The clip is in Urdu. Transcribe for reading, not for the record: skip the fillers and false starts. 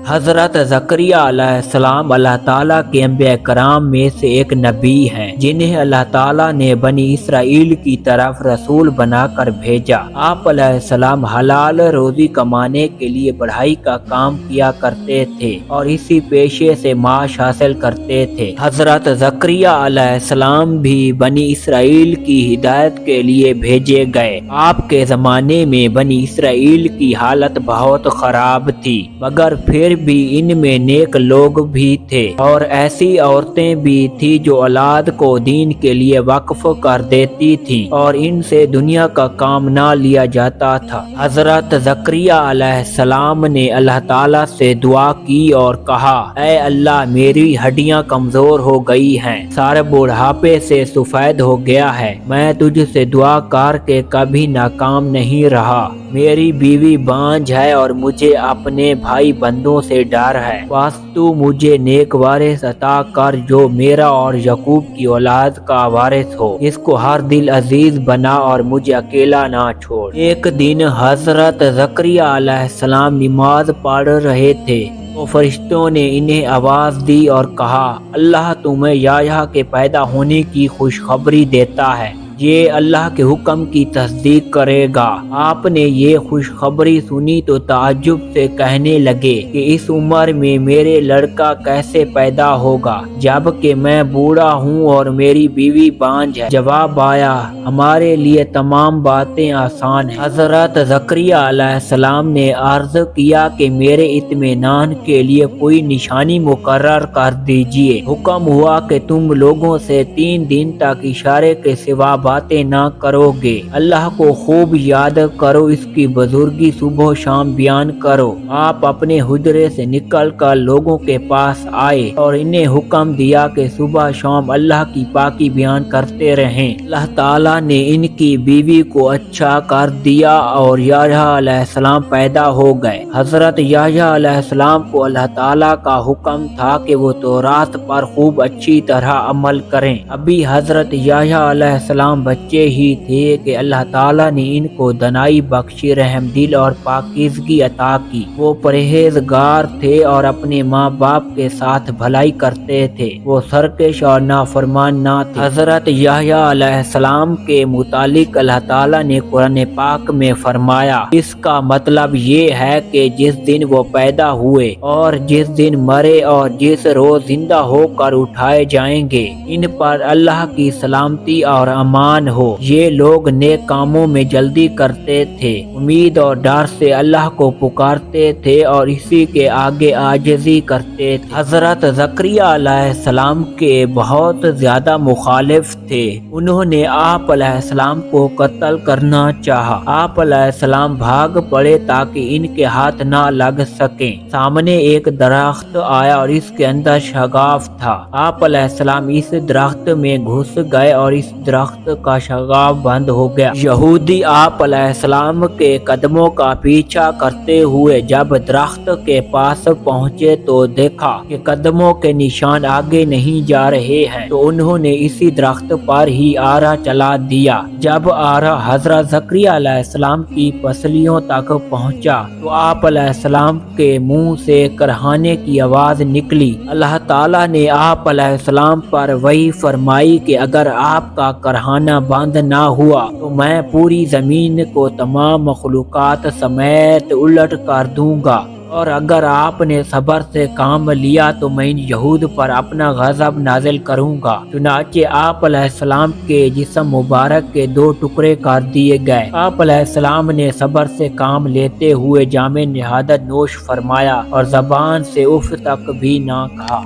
حضرت زکریا علیہ السلام اللہ تعالیٰ کے انبیاء کرام میں سے ایک نبی ہیں جنہیں اللہ تعالیٰ نے بنی اسرائیل کی طرف رسول بنا کر بھیجا۔ آپ علیہ السلام حلال روزی کمانے کے لیے پڑھائی کا کام کیا کرتے تھے اور اسی پیشے سے معاش حاصل کرتے تھے۔ حضرت زکریا علیہ السلام بھی بنی اسرائیل کی ہدایت کے لیے بھیجے گئے۔ آپ کے زمانے میں بنی اسرائیل کی حالت بہت خراب تھی، مگر پھر بھی ان میں نیک لوگ بھی تھے اور ایسی عورتیں بھی تھی جو اولاد کو دین کے لیے وقف کر دیتی تھی اور ان سے دنیا کا کام نہ لیا جاتا تھا۔ حضرت زکریا علیہ السلام نے اللہ تعالیٰ سے دعا کی اور کہا، اے اللہ، میری ہڈیاں کمزور ہو گئی ہیں، سارے بڑھاپے سے سفید ہو گیا ہے، میں تجھ سے دعا کر کے کبھی ناکام نہیں رہا، میری بیوی بانجھ ہے اور مجھے اپنے بھائی بندوں سے ڈر ہے، بس تو مجھے نیک وارث عطا کر جو میرا اور یعقوب کی اولاد کا وارث ہو، اس کو ہر دل عزیز بنا اور مجھے اکیلا نہ چھوڑ۔ ایک دن حضرت زکریا علیہ السلام نماز پڑھ رہے تھے تو فرشتوں نے انہیں آواز دی اور کہا، اللہ تمہیں یحییٰ کے پیدا ہونے کی خوشخبری دیتا ہے، یہ اللہ کے حکم کی تصدیق کرے گا۔ آپ نے یہ خوشخبری سنی تو تعجب سے کہنے لگے کہ اس عمر میں میرے لڑکا کیسے پیدا ہوگا جبکہ میں بوڑھا ہوں اور میری بیوی بانجھ ہے۔ جواب آیا، ہمارے لیے تمام باتیں آسان ہیں۔ حضرت زکریا علیہ السلام نے عرض کیا کہ میرے اطمینان کے لیے کوئی نشانی مقرر کر دیجیے۔ حکم ہوا کہ تم لوگوں سے 3 دن تک اشارے کے سوا باتیں نہ کرو گے، اللہ کو خوب یاد کرو، اس کی بزرگی صبح و شام بیان کرو۔ آپ اپنے حجرے سے نکل کر لوگوں کے پاس آئے اور انہیں حکم دیا کہ صبح شام اللہ کی پاکی بیان کرتے رہیں۔ اللہ تعالیٰ نے ان کی بیوی کو اچھا کر دیا اور یحییٰ علیہ السلام پیدا ہو گئے۔ حضرت یحییٰ علیہ السلام کو اللہ تعالیٰ کا حکم تھا کہ وہ تورات پر خوب اچھی طرح عمل کریں۔ ابھی حضرت یحییٰ علیہ السلام بچے ہی تھے کہ اللہ تعالیٰ نے ان کو دانائی بخشی، رحم دل اور پاکیزگی عطا کی۔ وہ پرہیزگار تھے اور اپنے ماں باپ کے ساتھ بھلائی کرتے تھے، وہ سرکش اور نافرمان نہ تھے۔ حضرت یحییٰ علیہ السلام کے متعلق اللہ تعالیٰ نے قرآن پاک میں فرمایا، اس کا مطلب یہ ہے کہ جس دن وہ پیدا ہوئے اور جس دن مرے اور جس روز زندہ ہو کر اٹھائے جائیں گے، ان پر اللہ کی سلامتی اور امان ہو۔ یہ لوگ نیک کاموں میں جلدی کرتے تھے، امید اور ڈر سے اللہ کو پکارتے تھے اور اسی کے آگے عاجزی کرتے تھے۔ حضرت زکریا علیہ السلام کے بہت زیادہ مخالف تھے، انہوں نے آپ علیہ السلام کو قتل کرنا چاہا۔ آپ علیہ السلام بھاگ پڑے تاکہ ان کے ہاتھ نہ لگ سکیں۔ سامنے ایک درخت آیا اور اس کے اندر شگاف تھا۔ آپ علیہ السلام اس درخت میں گھس گئے اور اس درخت کا شگاف بند ہو گیا۔ یہودی آپ علیہ السلام کے قدموں کا پیچھا کرتے ہوئے جب درخت کے پاس پہنچے تو دیکھا کہ قدموں کے نشان آگے نہیں جا رہے ہیں، تو انہوں نے اسی درخت پر ہی آرا چلا دیا۔ جب آرا حضرت زکریا علیہ السلام کی پسلیوں تک پہنچا تو آپ علیہ السلام کے منہ سے کرہانے کی آواز نکلی۔ اللہ تعالیٰ نے آپ علیہ السلام پر وحی فرمائی کہ اگر آپ کا کرہانہ بند نہ ہوا تو میں پوری زمین کو تمام مخلوقات سمیت الٹ کر دوں گا، اور اگر آپ نے صبر سے کام لیا تو میں ان یہود پر اپنا غضب نازل کروں گا۔ چنانچہ آپ علیہ السلام کے جسم مبارک کے 2 ٹکڑے کر دیے گئے۔ آپ علیہ السلام نے صبر سے کام لیتے ہوئے جام شہادت نوش فرمایا اور زبان سے اف تک بھی نہ کہا۔